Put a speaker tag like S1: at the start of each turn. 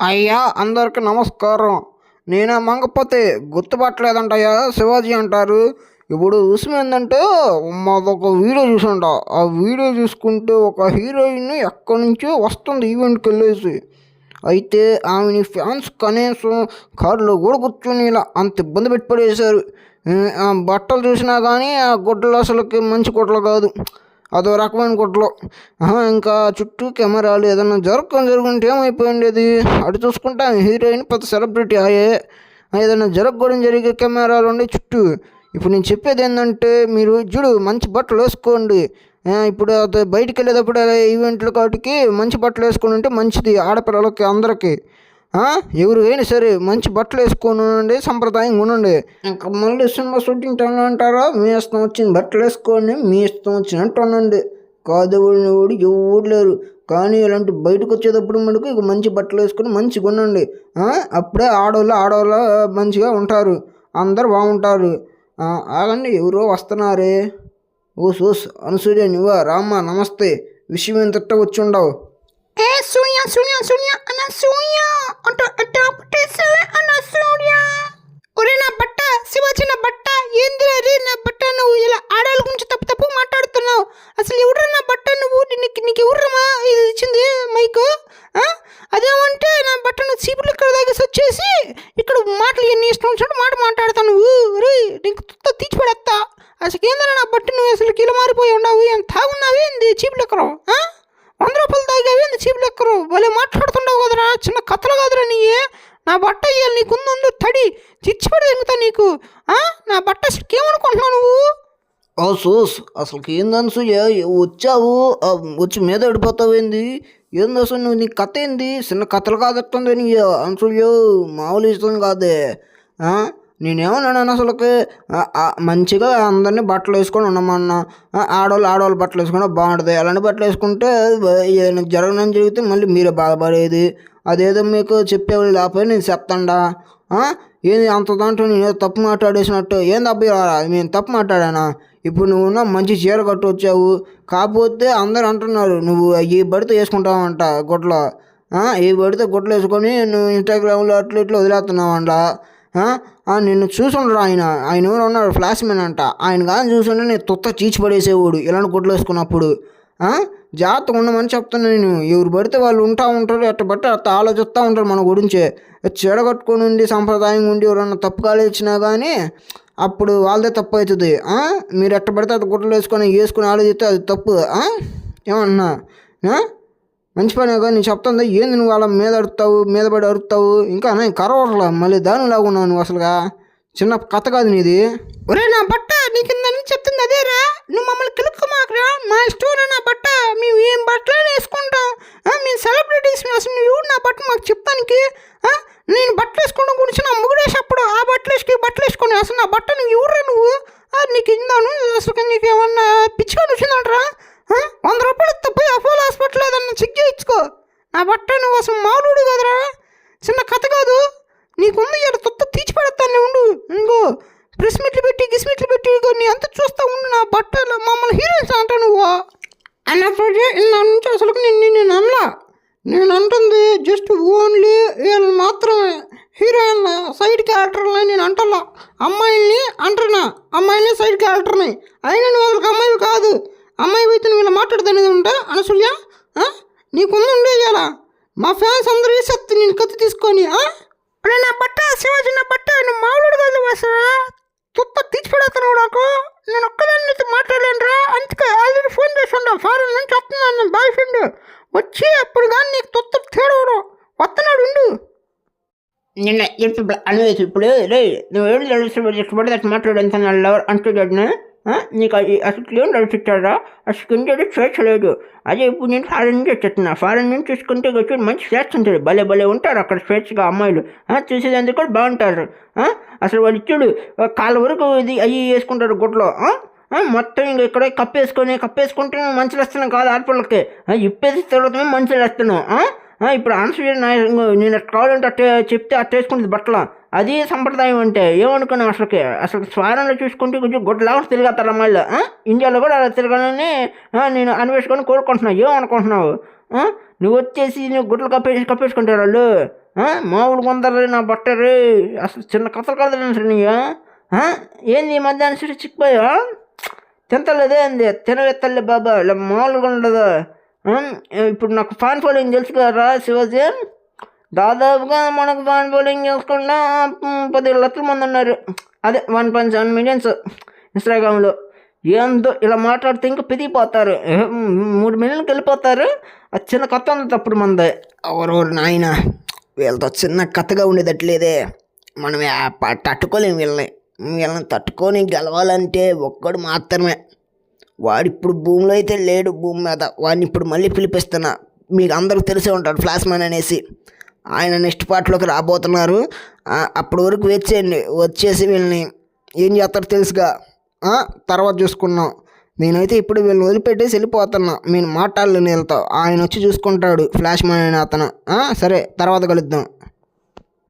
S1: అయ్యా అందరికి నమస్కారం. నేనే మంగపతి. గుర్తుపట్టలేదంటయ్యా, శివాజీ అంటారు. ఇప్పుడు విషయం ఏంటంటే, మాదొక వీడియో చూసంట. ఆ వీడియో చూసుకుంటే ఒక హీరోయిన్ ఎక్కడి నుంచో వస్తుంది ఈవెంట్కి వెళ్ళేసి. అయితే ఆమెని ఫ్యాన్స్ కనీసం కారులో కూడా కూర్చొని ఇలా అంత ఇబ్బంది పెట్టి పడేశారు. ఆ బట్టలు చూసినా కానీ ఆ గుడ్డలు అసలుకి మంచి గుడ్డలు కాదు, అదో రకమైన గుడ్డలు. ఇంకా చుట్టూ కెమెరాలు, ఏదైనా జరుగుంటే ఏమైపోయింది అది. అటు చూసుకుంటే హీరోయిన్ పెద్ద సెలబ్రిటీ అయ్యే, ఏదైనా జరిగే కెమెరాలు ఉండే చుట్టూ. ఇప్పుడు నేను చెప్పేది ఏంటంటే, మీరు చూడు మంచి బట్టలు వేసుకోండి. ఇప్పుడు అది బయటికి వెళ్ళేటప్పుడు ఈవెంట్లు కాటికి మంచి బట్టలు వేసుకొని ఉంటే మంచిది ఆడపిల్లలకి అందరికీ. ఎవరికైనా సరే మంచి బట్టలు వేసుకొని ఉండండి, సంప్రదాయంగా ఉండండి. ఇంకా మళ్ళీ సినిమా షూటింగ్ టైంలో అంటారా, మీ ఇష్టం వచ్చిన బట్టలు వేసుకోండి, మీ ఇష్టం వచ్చినట్టు ఉండండి. కాదు ఓడి ఎవరు లేరు. కానీ ఇలాంటి బయటకు వచ్చేటప్పుడు మనకు ఇక మంచి బట్టలు వేసుకొని మంచిగా ఉండండి. అప్పుడే ఆడవాళ్ళు మంచిగా ఉంటారు, అందరు బాగుంటారు. ఆగండి, ఎవరో వస్తున్నారే. ఓస్ అనసూయ నువ్వా? రామ్మా, నమస్తే. విషయం ఎంత వచ్చి ఉండవు.
S2: సూర్య అన్న సూర్య అన్న సూర్య. ఒరే నా బట్ట, శివాజీ నా బట్ట. ఏందిరా రే నా బట్ట, నువ్వు ఇలా ఆడాల గురించి తప్పు మాట్లాడుతున్నావు. అసలు ఎవరు నా బట్ట? నువ్వు నీకు ఎవరమ్మా ఇది ఇచ్చింది మైకు? అదేమంటే నా బట్ట నువ్వు చీపులు ఇక్కడ దాగేసి వచ్చేసి ఇక్కడ మాటలు ఎన్ని ఇష్టం వచ్చినట్టు మాట్లాడతావు నువ్వు. రే నీకు తీర్చిపడేస్తా. అసలు ఏందన్నా నా బట్ట, నువ్వు అసలు కిలో మారిపోయి ఉండవు. ఏం తాగున్నావే ఏంది చీపులు ఎక్కరు? 100 రూపాయలు తాగావి ఏంది చీపులు ఎక్కరు? భలే మాట్లాడుతుండవు కదరా, చిన్న కథలు కాదురా నీ. నా బట్ట ఇవ్వాలి నీకుందు తడి చిచ్చిపడి తెంగుతా నీకు. నా బట్ట అసలు ఏమనుకుంటున్నావు నువ్వు?
S1: సూస్ అసలుకి ఏందనసూయ, వచ్చావు వచ్చి మీద పడిపోతావు ఏంది? ఏంది అసలు నువ్వు, నీ కథ ఏంది? చిన్న కథలు కాదట్టుంది నీ అనసూయ, మామూలు ఇష్టం కాదే. నేనేమన్నాను అసలుకి? మంచిగా అందరినీ బట్టలు వేసుకొని ఉండమన్నా. ఆడవాళ్ళు బట్టలు వేసుకుంటే బాగుంటుంది. అలాంటి బట్టలు వేసుకుంటే జరిగితే మళ్ళీ మీరే బాధపడేది. అదేదో మీకు చెప్పేవాళ్ళు లేకపోతే నేను చెప్తాడా? ఏంది అంత దాంట్లో నేను తప్పు మాట్లాడేసినట్టు? ఏంది అబ్బాయి నేను తప్పు మాట్లాడానా? ఇప్పుడు నువ్వు మంచి చీర కట్టు వచ్చావు, కాకపోతే అందరు అంటున్నారు నువ్వు ఈ బడితే వేసుకుంటావంట గుడ్లో. ఈ బడితే గుడ్లు వేసుకొని నువ్వు ఇన్స్టాగ్రామ్లో ఇట్లా వదిలేస్తున్నావంట. నిన్ను చూసుండ్రు ఆయన ఎవరు ఉన్నాడు, ఫ్లాష్ మ్యాన్ అంట. ఆయన కానీ చూసుంటే నేను చీచి పడేసేవాడు ఇలాంటి గుడ్లు వేసుకున్నప్పుడు. జాగ్రత్తగా ఉండమని చెప్తున్నా నేను. ఎవరు పడితే వాళ్ళు ఉంటారు, ఎట్ట బట్టి అట్ట ఆలోచిస్తూ ఉంటారు మన గురించే. చెడగట్టుకొని ఉండి సంప్రదాయంగా ఉండి ఎవరన్నా తప్పు కాలేచ్చినా కానీ అప్పుడు వాళ్ళదే తప్పు అవుతుంది. మీరు ఎట్ట పడితే అట్ట గుడ్డలు వేసుకొని ఆలోచిస్తే అది తప్పు. ఏమన్నా మంచి పని కానీ నేను చెప్తాను. ఏంది నువ్వు వాళ్ళ మీద పడి అరుతావు? ఇంకా నేను కరవట్లా, మళ్ళీ దానిలాగా ఉన్నావు నువ్వు. అసలుగా చిన్న కథ కాదు నీది.
S2: ఒరే నా బట్ట నీకిందని చెప్తుంది అదేరా, నువ్వు మమ్మల్ని కిలుక్కుమాకరా. మా ఇష్టం నా బట్ట, మేము ఏం బట్టలు వేసుకుంటాం. మేము సెలబ్రిటీస్, అసలు నువ్వు నా బట్ట మాకు చెప్తానికి. నేను బట్టలు వేసుకోవడం గురించి నా ముగుడేసప్పుడు ఆ బట్టలు వేసుకొని అసలు నా బట్ట నువ్వు ఎవరురా నువ్వు? నీకు ఇందాను అసలు నీకు ఏమన్నా పిచ్చిగా వచ్చిందంటరా? 100 రూపాయలు తప్పి అపోలో హాస్పిటల్ ఏదన్నా చెక్ చేయించుకో. నా బట్ట నువ్వు అసలు మామూలుడు కదరా, చిన్న కథ కాదు. నీకుంది ఇలా తీర్చిపెడతాను ఉండు. ఇంకో ప్రెస్ మీట్లు పెట్టి నీ అంత చూస్తా ఉండు. నా బట్టలు మమ్మల్ని హీరోయిన్స్ అంటా నువ్వు అన్నప్పుడు నా నుంచి అసలు నేను అనలా. నేను అంటుంది జస్ట్ ఓన్లీ వీళ్ళు మాత్రమే, హీరోయిన్ సైడ్ క్యారెక్టర్లని నేను అంటలా. అమ్మాయిల్ని అంటున్నా, అమ్మాయిని సైడ్ క్యారెక్టర్ని. అయినా నువ్వు వాళ్ళకి అమ్మాయి కాదు. అమ్మాయి అయితే నువ్వు ఇలా మాట్లాడుతానేది ఉంటా అనసూయ. నీకుంది ఉండే ఇలా మా ఫ్యాన్స్ అందరూ వేసేస్తా నేను కత్తి తీసుకొని. నా బట్ట శివాజీ నా బట్ట, నువ్వు మామూలు కాదు అసలు. తీర్చిపెడతాను నాకు. నేను ఒక్కదాన్ని మాట్లాడలేనురా, అందుకే ఆల్రెడీ ఫోన్ చేసి ఉండా. ఫారెన్ నుంచి వస్తున్నాను బాయ్ ఫ్రెండ్ వచ్చి, అప్పుడు కానీ నీకు తేడవడు వస్తున్నాడు ఉండు.
S3: నిన్న ఇప్పుడు అనువేసి ఇప్పుడు నువ్వు ఏడు ఇష్టపడి అట్లా మాట్లాడేంత లవర్ అంటున్నాడు. నీకు అసలు ఏం నడిపించాడా? అసలు ఇండియాలో స్వేచ్ఛ లేదు. అదే ఇప్పుడు నేను ఫారెన్ నుంచి వచ్చేస్తున్నా. ఫారెన్ నుంచి చూసుకుంటే వచ్చి మంచి స్వేచ్ఛ ఉంటుంది. భలే ఉంటారు అక్కడ స్వేచ్ఛగా అమ్మాయిలు. చూసేదానికి కూడా బాగుంటారు. అసలు వాళ్ళు ఇచ్చాడు కాళ్ళ వరకు ఇది అవి వేసుకుంటారు గుడ్లో. మొత్తం ఇంకా ఇక్కడ కప్పేసుకుంటే మంచులు వస్తున్నాం కాదు ఆడపిల్లకి. ఇప్పేసి తర్వాత మంచులు వస్తున్నాం. ఇప్పుడు ఆన్సర్ నేను కావాలంటే అట్టే చెప్తే అట్టేసుకుంటుంది బట్టలు. అది సంప్రదాయం అంటే ఏమనుకున్నాం? అసలు స్వారంలో చూసుకుంటే కొంచెం గుడ్డలాగా తిరిగేస్తారు అమ్మాయిలు. ఇండియాలో కూడా అలా తిరగాలని నేను అన్వేషికొని కోరుకుంటున్నావు. ఏమనుకుంటున్నావు? నువ్వు వచ్చేసి నువ్వు గుడ్లు కప్పేసుకుంటారు వాళ్ళు. మామూలు కొందరు నా బట్టరు అసలు చిన్న కథలు కాదు నీ. ఏంది ఈ మధ్యాహ్నం సృష్టి చిక్కిపోయా తింటలేదే అంది తినవెత్తలే బాబా ఇలా మామూలుగా ఉండదు. ఇప్పుడు నాకు ఫ్యాన్ ఫాలోయింగ్ తెలుసు కదరా శివాజీ, దాదాపుగా మనకు ఫ్యాన్ ఫాలోయింగ్ చేసుకుండా 10 లక్షల మంది ఉన్నారు. అదే 1.7 మిలియన్స్ ఇన్స్టాగ్రామ్లో. ఏందో ఇలా మాట్లాడితే ఇంకా పెరిగిపోతారు, 3 మిలియన్కి వెళ్ళిపోతారు. అది చిన్న కథ ఉంది తప్పుడు మంది.
S1: ఎవరు నాయన వీళ్ళతో చిన్న కథగా ఉండేదట్లేదే. మనం తట్టుకోలేము వీళ్ళని తట్టుకొని గెలవాలంటే ఒక్కడు మాత్రమే. వాడిప్పుడు భూమిలో అయితే లేడు, భూమి మీద. వాడిని ఇప్పుడు మళ్ళీ పిలిపిస్తున్నా. మీకు అందరికి తెలిసే ఉంటాడు ఫ్లాష్ మ్యాన్ అనేసి. ఆయన నెక్స్ట్ పార్ట్లోకి రాబోతున్నారు. అప్పటి వరకు వెయిట్ చేయండి. వచ్చేసి వీళ్ళని ఏం చేస్తారో తెలుసుగా, తర్వాత చూసుకున్నాం. నేనైతే ఇప్పుడు వీళ్ళని వదిలిపెట్టేసి వెళ్ళిపోతున్నా. నేను మాట్లాడలేను వీళ్ళతో. ఆయన వచ్చి చూసుకుంటాడు ఫ్లాష్ మ్యాన్ అనే అతను. సరే తర్వాత కలుద్దాం.